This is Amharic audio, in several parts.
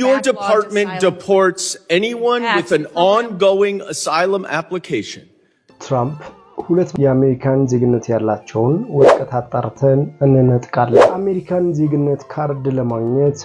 Your department deports anyone with an ongoing asylum application. Trump ሁለት የአሜሪካን ዜግነት ያላቸውን ወረቀት አጣርተን እንነጥቃለን። አሜሪካን ዜግነት ካርድ ለማግኘት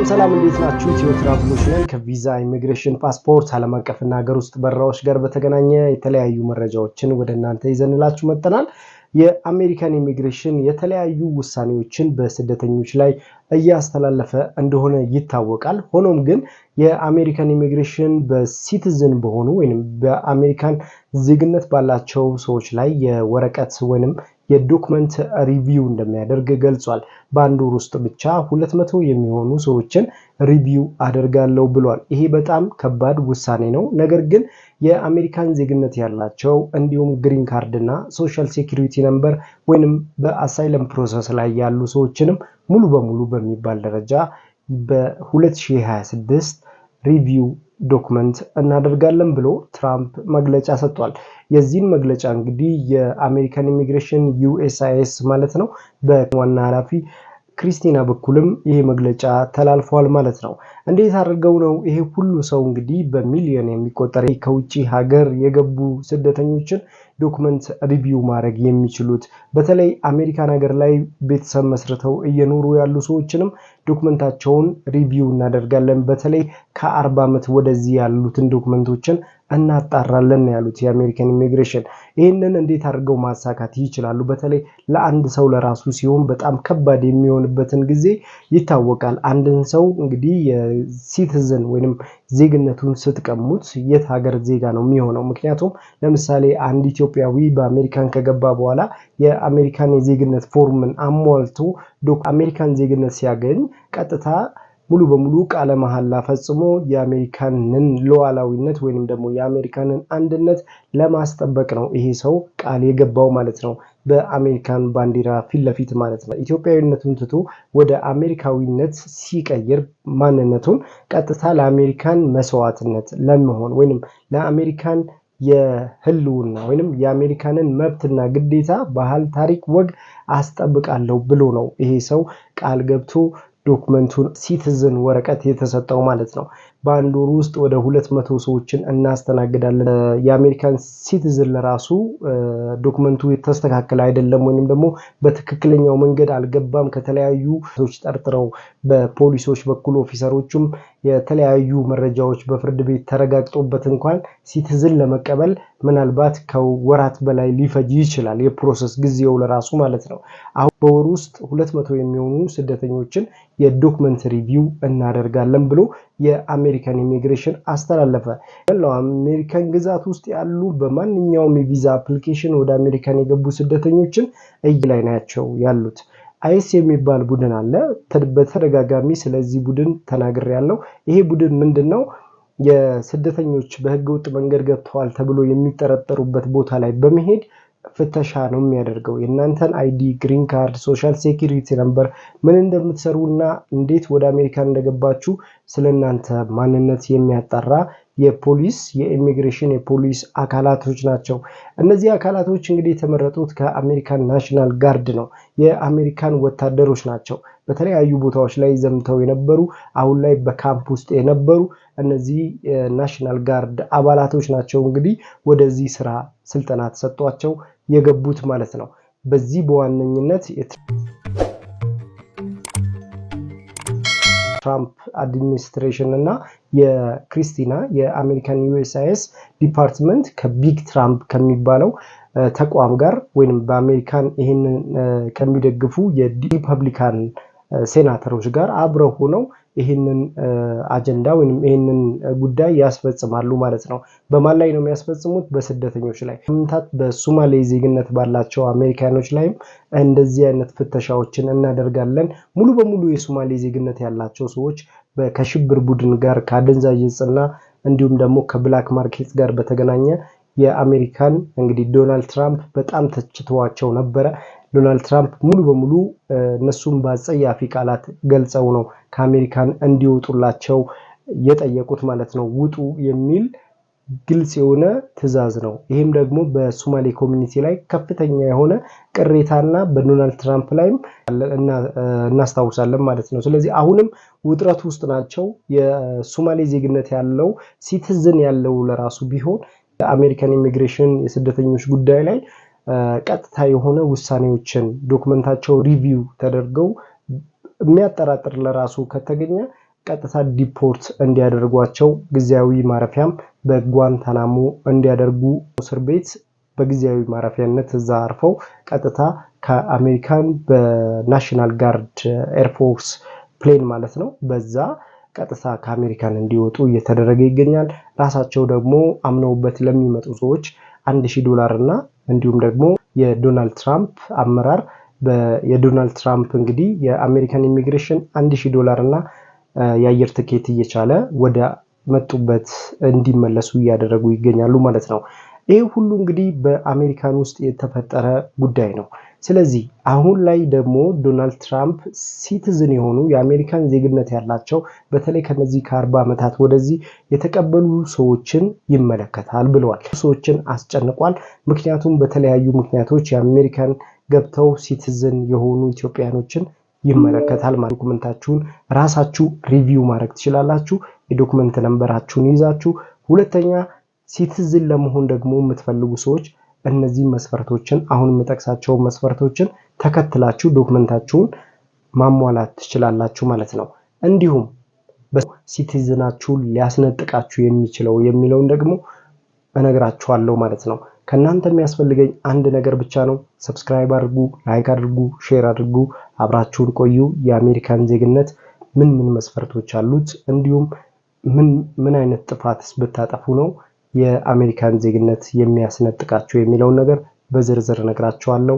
ሰላም እንዴት ናችሁ? ኢትዮ ትራቭሎች ላይ ከቪዛ ኢሚግሬሽን ፓስፖርት ዓለም አቀፍና ሀገር ውስጥ በረራዎች ጋር በተገናኘ የተለያዩ መረጃዎችን ወደ እናንተ ይዘንላችሁ መጥተናል። የአሜሪካን ኢሚግሬሽን የተለያዩ ውሳኔዎችን በስደተኞች ላይ እያስተላለፈ እንደሆነ ይታወቃል። ሆኖም ግን የአሜሪካን ኢሚግሬሽን በሲቲዝን በሆኑ ወይንም በአሜሪካን ዜግነት ባላቸው ሰዎች ላይ የወረቀት ወይንም የዶክመንት ሪቪው እንደሚያደርግ ገልጿል። በአንድ ወር ውስጥ ብቻ 200 የሚሆኑ ሰዎችን ሪቪው አደርጋለሁ ብሏል። ይሄ በጣም ከባድ ውሳኔ ነው። ነገር ግን የአሜሪካን ዜግነት ያላቸው እንዲሁም ግሪን ካርድ እና ሶሻል ሴኩሪቲ ነምበር ወይንም በአሳይለም ፕሮሰስ ላይ ያሉ ሰዎችንም ሙሉ በሙሉ በሚባል ደረጃ በ2026 ሪቪው ዶክመንት እናደርጋለን ብሎ ትራምፕ መግለጫ ሰጥቷል። የዚህን መግለጫ እንግዲህ የአሜሪካን ኢሚግሬሽን USIS ማለት ነው በዋና ኃላፊ ክሪስቲና በኩልም ይሄ መግለጫ ተላልፏል ማለት ነው። እንዴት አድርገው ነው ይሄ ሁሉ ሰው እንግዲህ በሚሊዮን የሚቆጠር ከውጪ ሀገር የገቡ ስደተኞችን ዶክመንት ሪቪው ማድረግ የሚችሉት? በተለይ አሜሪካን ሀገር ላይ ቤተሰብ መስርተው እየኖሩ ያሉ ሰዎችንም ዶክመንታቸውን ሪቪው እናደርጋለን። በተለይ ከ40 ዓመት ወደዚህ ያሉትን ዶክመንቶችን እናጣራለን ያሉት የአሜሪካን ኢሚግሬሽን። ይሄንን እንዴት አድርገው ማሳካት ይችላሉ? በተለይ ለአንድ ሰው ለራሱ ሲሆን በጣም ከባድ የሚሆንበትን ጊዜ ይታወቃል። አንድን ሰው እንግዲህ የሲቲዝን ወይንም ዜግነቱን ስትቀሙት የት ሀገር ዜጋ ነው የሚሆነው? ምክንያቱም ለምሳሌ አንድ ኢትዮጵያዊ በአሜሪካን ከገባ በኋላ የአሜሪካን የዜግነት ፎርምን አሟልቶ አሜሪካን ዜግነት ሲያገኝ ቀጥታ ሙሉ በሙሉ ቃለ መሐላ ፈጽሞ የአሜሪካንን ሉዓላዊነት ወይንም ደግሞ የአሜሪካንን አንድነት ለማስጠበቅ ነው ይሄ ሰው ቃል የገባው ማለት ነው። በአሜሪካን ባንዲራ ፊት ለፊት ማለት ነው። ኢትዮጵያዊነቱን ትቶ ወደ አሜሪካዊነት ሲቀይር ማንነቱን ቀጥታ ለአሜሪካን መስዋዕትነት ለመሆን ወይንም ለአሜሪካን የህልውና ወይንም የአሜሪካንን መብትና ግዴታ ባህል፣ ታሪክ፣ ወግ አስጠብቃለሁ ብሎ ነው ይሄ ሰው ቃል ገብቶ ዶክመንቱን ሲቲዝን ወረቀት የተሰጠው ማለት ነው። በአንድ ወር ውስጥ ወደ 200 ሰዎችን እናስተናግዳለን። የአሜሪካን ሲቲዝን ለራሱ ዶክመንቱ የተስተካከለ አይደለም ወይንም ደግሞ በትክክለኛው መንገድ አልገባም ከተለያዩ ሰዎች ጠርጥረው በፖሊሶች በኩል ኦፊሰሮቹም የተለያዩ መረጃዎች በፍርድ ቤት ተረጋግጦበት እንኳን ሲቲዝን ለመቀበል ምናልባት ከወራት በላይ ሊፈጅ ይችላል የፕሮሰስ ጊዜው ለራሱ ማለት ነው። አሁን በወር ውስጥ 200 የሚሆኑ ስደተኞችን የዶክመንት ሪቪው እናደርጋለን ብሎ የአሜሪካን ኢሚግሬሽን አስተላለፈ። ያለው አሜሪካን ግዛት ውስጥ ያሉ በማንኛውም የቪዛ አፕሊኬሽን ወደ አሜሪካን የገቡ ስደተኞችን ላይ ናቸው ያሉት። አይስ የሚባል ቡድን አለ። በተደጋጋሚ ስለዚህ ቡድን ተናግሬያለሁ። ይሄ ቡድን ምንድነው? የስደተኞች በህገወጥ መንገድ ገብተዋል ተብሎ የሚጠረጠሩበት ቦታ ላይ በመሄድ ፍተሻ ነው የሚያደርገው። የእናንተን አይዲ፣ ግሪን ካርድ፣ ሶሻል ሴኩሪቲ ነምበር ምን እንደምትሰሩና እንዴት ወደ አሜሪካን እንደገባችሁ ስለናንተ ማንነት የሚያጣራ የፖሊስ የኢሚግሬሽን የፖሊስ አካላቶች ናቸው። እነዚህ አካላቶች እንግዲህ የተመረጡት ከአሜሪካን ናሽናል ጋርድ ነው። የአሜሪካን ወታደሮች ናቸው። በተለያዩ ቦታዎች ላይ ዘምተው የነበሩ አሁን ላይ በካምፕ ውስጥ የነበሩ እነዚህ ናሽናል ጋርድ አባላቶች ናቸው እንግዲህ ወደዚህ ስራ ስልጠና ተሰጥቷቸው የገቡት ማለት ነው። በዚህ በዋነኝነት ትራምፕ አድሚኒስትሬሽን እና የክሪስቲና የአሜሪካን USIS ዲፓርትመንት ከቢግ ትራምፕ ከሚባለው ተቋም ጋር ወይንም በአሜሪካን ይሄንን ከሚደግፉ የሪፐብሊካን ሴናተሮች ጋር አብረው ሆነው ይሄንን አጀንዳ ወይንም ይሄንን ጉዳይ ያስፈጽማሉ ማለት ነው። በማን ላይ ነው የሚያስፈጽሙት? በስደተኞች ላይ። ምንታት በሶማሌ ዜግነት ባላቸው አሜሪካኖች ላይም እንደዚህ አይነት ፍተሻዎችን እናደርጋለን። ሙሉ በሙሉ የሶማሌ ዜግነት ያላቸው ሰዎች ከሽብር ቡድን ጋር ከአደንዛዥ ዕፅና እንዲሁም ደግሞ ከብላክ ማርኬት ጋር በተገናኘ የአሜሪካን እንግዲህ ዶናልድ ትራምፕ በጣም ተችቷቸው ነበር። ዶናልድ ትራምፕ ሙሉ በሙሉ እነሱም በአጸያፊ ቃላት ገልጸው ነው ከአሜሪካን እንዲወጡላቸው የጠየቁት ማለት ነው። ውጡ የሚል ግልጽ የሆነ ትዕዛዝ ነው። ይህም ደግሞ በሶማሌ ኮሚኒቲ ላይ ከፍተኛ የሆነ ቅሬታና በዶናልድ ትራምፕ ላይም እናስታውሳለን ማለት ነው። ስለዚህ አሁንም ውጥረት ውስጥ ናቸው። የሶማሌ ዜግነት ያለው ሲቲዝን ያለው ለራሱ ቢሆን የአሜሪካን ኢሚግሬሽን የስደተኞች ጉዳይ ላይ ቀጥታ የሆነ ውሳኔዎችን ዶክመንታቸው ሪቪው ተደርገው የሚያጠራጥር ለራሱ ከተገኘ ቀጥታ ዲፖርት እንዲያደርጓቸው ጊዜያዊ ማረፊያም በጓንታናሞ እንዲያደርጉ እስር ቤት በጊዜያዊ ማረፊያነት እዛ አርፈው ቀጥታ ከአሜሪካን በናሽናል ጋርድ ኤርፎርስ ፕሌን ማለት ነው በዛ ቀጥታ ከአሜሪካን እንዲወጡ እየተደረገ ይገኛል። ራሳቸው ደግሞ አምነውበት ለሚመጡ ሰዎች $1000 እና እንዲሁም ደግሞ የዶናልድ ትራምፕ አመራር የዶናልድ ትራምፕ እንግዲህ የአሜሪካን ኢሚግሬሽን $1000 እና የአየር ትኬት እየቻለ ወደ መጡበት እንዲመለሱ እያደረጉ ይገኛሉ ማለት ነው። ይህ ሁሉ እንግዲህ በአሜሪካን ውስጥ የተፈጠረ ጉዳይ ነው። ስለዚህ አሁን ላይ ደግሞ ዶናልድ ትራምፕ ሲቲዝን የሆኑ የአሜሪካን ዜግነት ያላቸው በተለይ ከነዚህ ከ40 ዓመታት ወደዚህ የተቀበሉ ሰዎችን ይመለከታል ብለዋል። ሰዎችን አስጨንቋል። ምክንያቱም በተለያዩ ምክንያቶች የአሜሪካን ገብተው ሲቲዝን የሆኑ ኢትዮጵያኖችን ይመለከታል። ዶክመንታችሁን ራሳችሁ ሪቪው ማድረግ ትችላላችሁ። የዶክመንት ነምበራችሁን ይዛችሁ ሁለተኛ ሲቲዝን ለመሆን ደግሞ የምትፈልጉ ሰዎች እነዚህ መስፈርቶችን አሁን የምጠቅሳቸው መስፈርቶችን ተከትላችሁ ዶክመንታችሁን ማሟላት ትችላላችሁ ማለት ነው። እንዲሁም በሲቲዝናችሁን ሊያስነጥቃችሁ የሚችለው የሚለውን ደግሞ እነግራችኋለሁ ማለት ነው። ከናንተ የሚያስፈልገኝ አንድ ነገር ብቻ ነው። ሰብስክራይብ አድርጉ፣ ላይክ አድርጉ፣ ሼር አድርጉ፣ አብራችሁን ቆዩ። የአሜሪካን ዜግነት ምን መስፈርቶች አሉት እንዲሁም ምን አይነት ጥፋትስ ብታጠፉ ነው የአሜሪካን ዜግነት የሚያስነጥቃችሁ የሚለውን ነገር በዝርዝር እነግራችኋለሁ።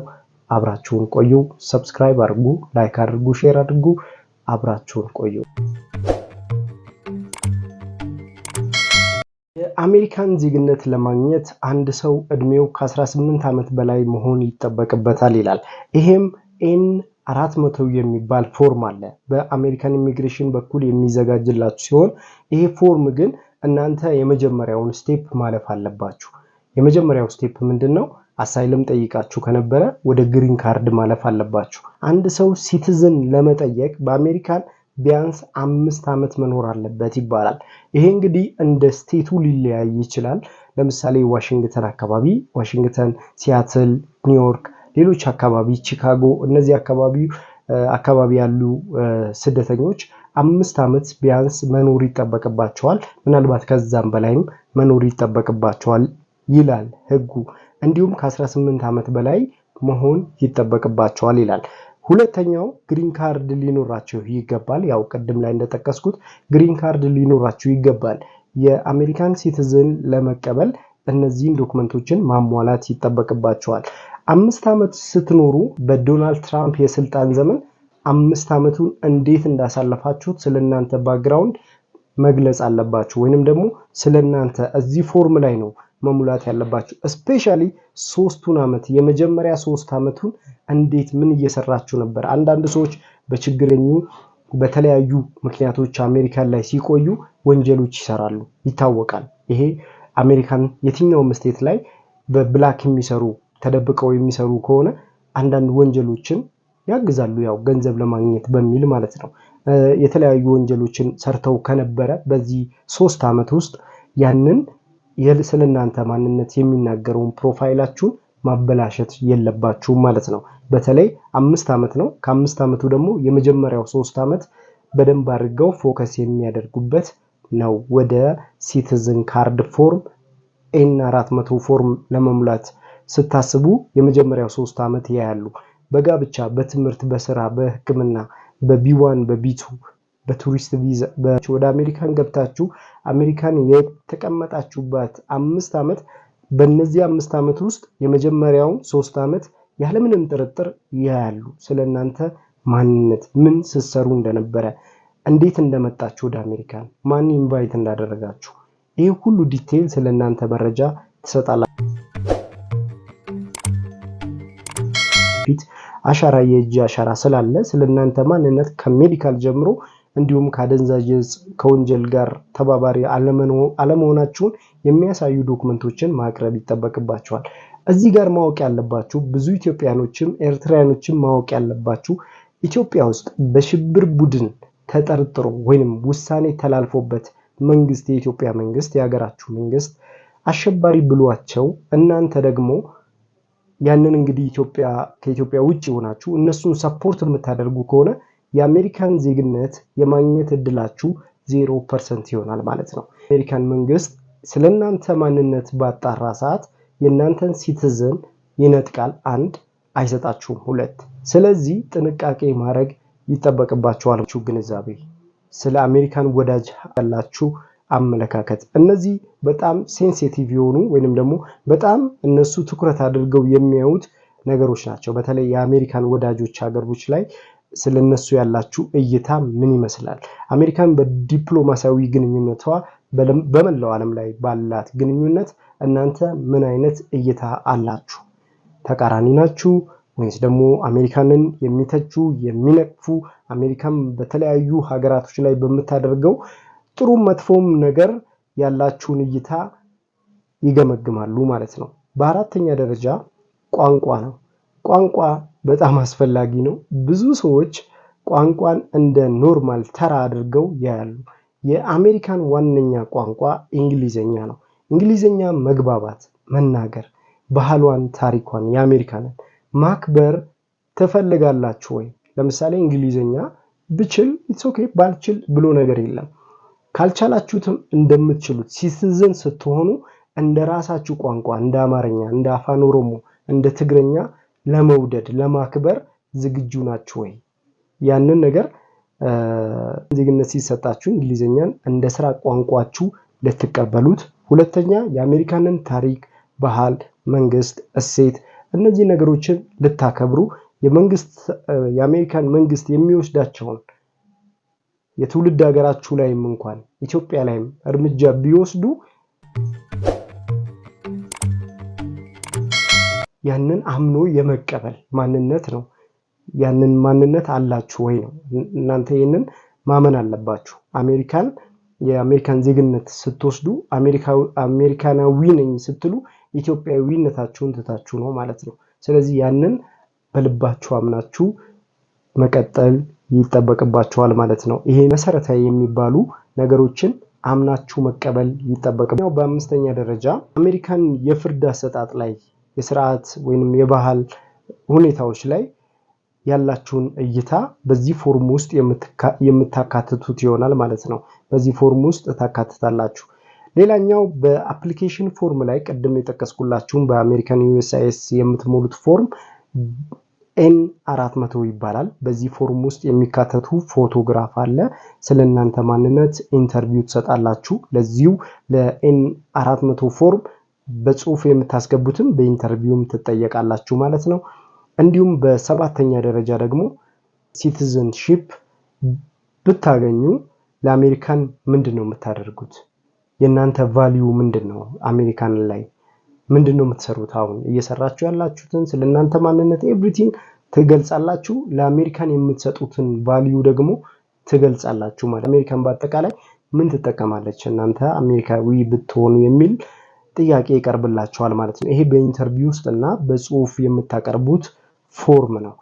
አብራችሁን ቆዩ። ሰብስክራይብ አድርጉ፣ ላይክ አድርጉ፣ ሼር አድርጉ፣ አብራችሁን ቆዩ። የአሜሪካን ዜግነት ለማግኘት አንድ ሰው እድሜው ከ18 ዓመት በላይ መሆን ይጠበቅበታል ይላል። ይሄም N400 የሚባል ፎርም አለ በአሜሪካን ኢሚግሬሽን በኩል የሚዘጋጅላችሁ ሲሆን ይሄ ፎርም ግን እናንተ የመጀመሪያውን ስቴፕ ማለፍ አለባችሁ። የመጀመሪያው ስቴፕ ምንድነው? አሳይለም ጠይቃችሁ ከነበረ ወደ ግሪን ካርድ ማለፍ አለባችሁ። አንድ ሰው ሲቲዝን ለመጠየቅ በአሜሪካን ቢያንስ 5 ዓመት መኖር አለበት ይባላል። ይሄ እንግዲህ እንደ ስቴቱ ሊለያይ ይችላል። ለምሳሌ ዋሽንግተን አካባቢ፣ ዋሽንግተን፣ ሲያትል፣ ኒውዮርክ፣ ሌሎች አካባቢ ቺካጎ፣ እነዚህ አካባቢ ያሉ ስደተኞች 5 ዓመት ቢያንስ መኖር ይጠበቅባቸዋል። ምናልባት ከዛም በላይም መኖር ይጠበቅባቸዋል ይላል ህጉ። እንዲሁም ከ18 ዓመት በላይ መሆን ይጠበቅባቸዋል ይላል። ሁለተኛው ግሪን ካርድ ሊኖራችሁ ይገባል። ያው ቀደም ላይ እንደተጠቀስኩት ግሪን ካርድ ሊኖራችሁ ይገባል። የአሜሪካን ሲቲዝን ለመቀበል እነዚህን ዶክመንቶችን ማሟላት ይጠበቅባቸዋል። 5 ዓመት ስትኖሩ በዶናልድ ትራምፕ የስልጣን ዘመን 5 ዓመቱን እንዴት እንዳሳለፋችሁት ስለናንተ ባክግራውንድ መግለጽ አለባችሁ ወይንም ደግሞ ስለናንተ እዚህ ፎርም ላይ ነው መሙላት ያለባችሁ። ስፔሻሊ 3ቱን ዓመት የመጀመሪያ 3 ዓመቱን እንዴት ምን እየሰራችሁ ነበር? አንዳንድ ሰዎች በችግረኙ በተለያዩ ምክንያቶች አሜሪካን ላይ ሲቆዩ ወንጀሎች ይሰራሉ፣ ይታወቃል። ይሄ አሜሪካን የትኛውም ስቴት ላይ በብላክ የሚሰሩ ተደብቀው የሚሰሩ ከሆነ አንዳንድ ወንጀሎችን ያግዛሉ፣ ያው ገንዘብ ለማግኘት በሚል ማለት ነው። የተለያዩ ወንጀሎችን ሰርተው ከነበረ በዚህ 3 ዓመት ውስጥ ያንን ስለናንተ ማንነት የሚናገረውን ፕሮፋይላችሁን ማበላሸት የለባችሁም ማለት ነው። በተለይ 5 ዓመት ነው። ከ5 ዓመቱ ደግሞ የመጀመሪያው 3 ዓመት በደንብ አድርገው ፎከስ የሚያደርጉበት ነው። ወደ ሲቲዝን ካርድ ፎርም N400 ፎርም ለመሙላት ስታስቡ የመጀመሪያው 3 ዓመት ያያሉ። በጋብቻ፣ በትምህርት፣ በስራ፣ በሕክምና፣ በቢ1 በቢ2 በቱሪስት ቪዛ ወደ አሜሪካን ገብታችሁ አሜሪካን የተቀመጣችሁበት 5 ዓመት በእነዚህ 5 ዓመት ውስጥ የመጀመሪያውን 3 ዓመት ያለምንም ጥርጥር ያያሉ። ስለናንተ ማንነት ምን ስትሰሩ እንደነበረ፣ እንዴት እንደመጣችሁ ወደ አሜሪካን፣ ማን ኢንቫይት እንዳደረጋችሁ ይሄ ሁሉ ዲቴል ስለናንተ መረጃ ትሰጣላችሁ። አሻራ የእጅ አሻራ ስላለ ስለናንተ ማንነት ከሜዲካል ጀምሮ እንዲሁም ካደንዛዥ እጽ ከወንጀል ጋር ተባባሪ አለመሆናችሁን የሚያሳዩ ዶክመንቶችን ማቅረብ ይጠበቅባችኋል። እዚህ ጋር ማወቅ ያለባችሁ ብዙ ኢትዮጵያኖችም ኤርትራውያኖችም ማወቅ ያለባችሁ ኢትዮጵያ ውስጥ በሽብር ቡድን ተጠርጥሮ ወይንም ውሳኔ ተላልፎበት መንግስት የኢትዮጵያ መንግስት የሀገራችሁ መንግስት አሸባሪ ብሏቸው እናንተ ደግሞ ያንን እንግዲህ ከኢትዮጵያ ውጪ ሆናችሁ እነሱን ሰፖርት የምታደርጉ ከሆነ የአሜሪካን ዜግነት የማግኘት እድላችሁ 0% ይሆናል ማለት ነው። አሜሪካን መንግስት ስለናንተ ማንነት ባጣራ ሰዓት የናንተን ሲቲዝን ይነጥቃል። 1 አይሰጣችሁም። 2 ስለዚህ ጥንቃቄ ማድረግ ይጠበቅባችኋል። ግንዛቤ ስለ አሜሪካን ወዳጅ ያላችሁ አመለካከት እነዚህ በጣም ሴንሲቲቭ የሆኑ ወይንም ደግሞ በጣም እነሱ ትኩረት አድርገው የሚያዩት ነገሮች ናቸው። በተለይ የአሜሪካን ወዳጆች ሀገሮች ላይ ስለነሱ ያላችሁ እይታ ምን ይመስላል? አሜሪካን በዲፕሎማሲያዊ ግንኙነቷ በመላው ዓለም ላይ ባላት ግንኙነት እናንተ ምን አይነት እይታ አላችሁ? ተቃራኒ ናችሁ ወይስ ደግሞ አሜሪካንን የሚተቹ የሚነቅፉ አሜሪካን በተለያዩ ሀገራቶች ላይ በመታደርገው ጥሩ መጥፎም ነገር ያላችሁን እይታ ይገመግማሉ ማለት ነው። በአራተኛ ደረጃ ቋንቋ ነው። ቋንቋ በጣም አስፈላጊ ነው። ብዙ ሰዎች ቋንቋን እንደ ኖርማል ተራ አድርገው ያያሉ። የአሜሪካን ዋነኛ ቋንቋ እንግሊዘኛ ነው። እንግሊዘኛ መግባባት፣ መናገር፣ ባህሏን፣ ታሪኳን የአሜሪካንን ማክበር ትፈልጋላችሁ ወይ? ለምሳሌ እንግሊዘኛ ብችል ኢትስ ኦኬ ባልችል ብሎ ነገር የለም። ካልቻላችሁትም እንደምትችሉት ሲቲዝን ስትሆኑ እንደራሳችሁ ቋንቋ እንደ አማርኛ፣ እንደ አፋን ኦሮሞ፣ እንደ ትግረኛ ለመውደድ ለማክበር ዝግጁ ናችሁ ወይ? ያንን ነገር ዜግነት ሲሰጣችሁ እንግሊዘኛን እንደ ስራ ቋንቋችሁ ልትቀበሉት። ሁለተኛ የአሜሪካንን ታሪክ፣ ባህል፣ መንግስት፣ እሴት እነዚህ ነገሮችን ልታከብሩ የአሜሪካን መንግስት የሚወስዳቸውን የትውልድ ሀገራችሁ ላይም እንኳን ኢትዮጵያ ላይም እርምጃ ቢወስዱ ያንን አምኖ የመቀበል ማንነት ነው። ያንን ማንነት አላችሁ ወይ ነው። እናንተ ይሄንን ማመን አለባችሁ። የአሜሪካን ዜግነት ስትወስዱ አሜሪካናዊ ነኝ ስትሉ ኢትዮጵያዊነታችሁን ትታችሁ ነው ማለት ነው። ስለዚህ ያንን በልባችሁ አምናችሁ መቀጠል ይጠበቅባችኋል ማለት ነው። ይሄ መሰረታዊ የሚባሉ ነገሮችን አምናችሁ መቀበል ይጠበቅባችኋል። በአምስተኛ ደረጃ አሜሪካን የፍርድ አሰጣጥ ላይ የስርዓት ወይንም የባህል ሁኔታዎች ላይ ያላችሁን እይታ በዚህ ፎርም ውስጥ የምታካትቱት ይሆናል ማለት ነው። በዚህ ፎርም ውስጥ ታካትታላችሁ። ሌላኛው በአፕሊኬሽን ፎርም ላይ ቀደም የጠቀስኩላችሁን በአሜሪካን ዩኤስሲአይኤስ የምትሞሉት ፎርም N400 ይባላል። በዚህ ፎርም ውስጥ የሚካተቱ ፎቶግራፍ አለ። ስለናንተ ማንነት ኢንተርቪው ትሰጣላችሁ። ለዚሁ ለN400 ፎርም በጽሁፍ የምታስገቡትም በኢንተርቪውም ትጠየቃላችሁ ማለት ነው። እንዲሁም በሰባተኛ ደረጃ ደግሞ ሲቲዝንሺፕ ብታገኙ ለአሜሪካን ምንድነው የምታደርጉት? የናንተ ቫልዩ ምንድነው? አሜሪካን ላይ ምንድነው የምትሰሩት? አሁን እየሰራችሁ ያላችሁትን ስለናንተ ማንነት ኤቭሪቲንግ ትገልጻላችሁ። ለአሜሪካን የምትሰጡትን ቫልዩ ደግሞ ትገልጻላችሁ ማለት አሜሪካን በአጠቃላይ ምን ትጠቀማለች እናንተ አሜሪካዊ ብትሆኑ የሚል ጥያቄ ይቀርብላችኋል ማለት ነው። ይሄ በኢንተርቪው ውስጥና በጽሁፍ የምታቀርቡት ፎርም ነው።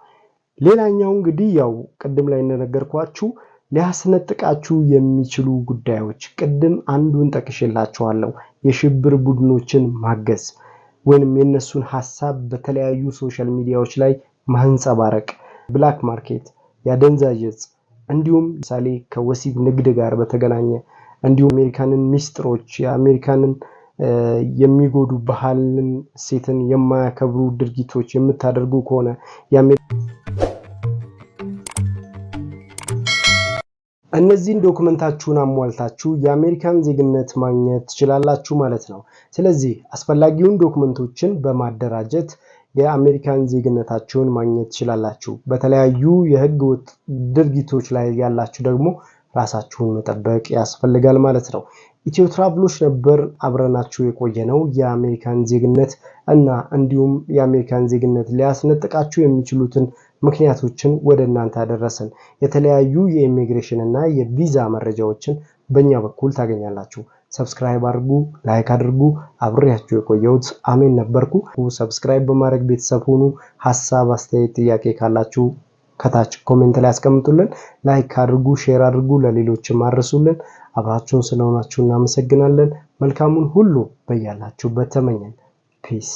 ሌላኛው እንግዲህ ያው ቅድም ላይ እንደነገርኳችሁ ሊያስነጥቃችሁ የሚችሉ ጉዳዮች ቅድም አንዱን ጠቅሼላችኋለሁ። የሽብር ቡድኖችን ማገዝ ወይንም የነሱን ሐሳብ በተለያዩ ሶሻል ሚዲያዎች ላይ ማንጸባረቅ፣ ብላክ ማርኬት፣ ያደንዛዥ እጽ እንዲሁም ምሳሌ ከወሲብ ንግድ ጋር በተገናኘ እንዲሁም አሜሪካንን ሚስጥሮች የአሜሪካንን የሚጎዱ ባህልን ሴትን የማያከብሩ ድርጊቶች የምታደርጉ ከሆነ እነዚህን ዶክመንታችሁን አሟልታችሁ የአሜሪካን ዜግነት ማግኘት ትችላላችሁ ማለት ነው። ስለዚህ አስፈላጊውን ዶክመንቶችን በማደራጀት የአሜሪካን ዜግነታችሁን ማግኘት ትችላላችሁ። በተለያዩ የህገ ወጥ ድርጊቶች ላይ ያላችሁ ደግሞ ራሳችሁን መጠበቅ ያስፈልጋል ማለት ነው። ኢትዮ ትራቭሎች ነበር አብረናችሁ የቆየነው የአሜሪካን ዜግነት እና እንዲሁም የአሜሪካን ዜግነት ሊያስነጥቃችሁ የሚችሉትን ምክንያቶችን ወደ እናንተ አደረሰን። የተለያዩ የኢሚግሬሽን እና የቪዛ መረጃዎችን በእኛ በኩል ታገኛላችሁ። ሰብስክራይብ አድርጉ፣ ላይክ አድርጉ። አብሬያችሁ የቆየሁት አሜን ነበርኩ። ሰብስክራይብ በማድረግ ቤተሰብ ሁኑ። ሐሳብ፣ አስተያየት፣ ጥያቄ ካላችሁ ከታች ኮሜንት ላይ አስቀምጡልን። ላይክ አድርጉ፣ ሼር አድርጉ፣ ለሌሎችም አድርሱልን። አብራችሁን ስለሆናችሁ እናመሰግናለን። መልካሙን ሁሉ በያላችሁበት ተመኘን። ፒስ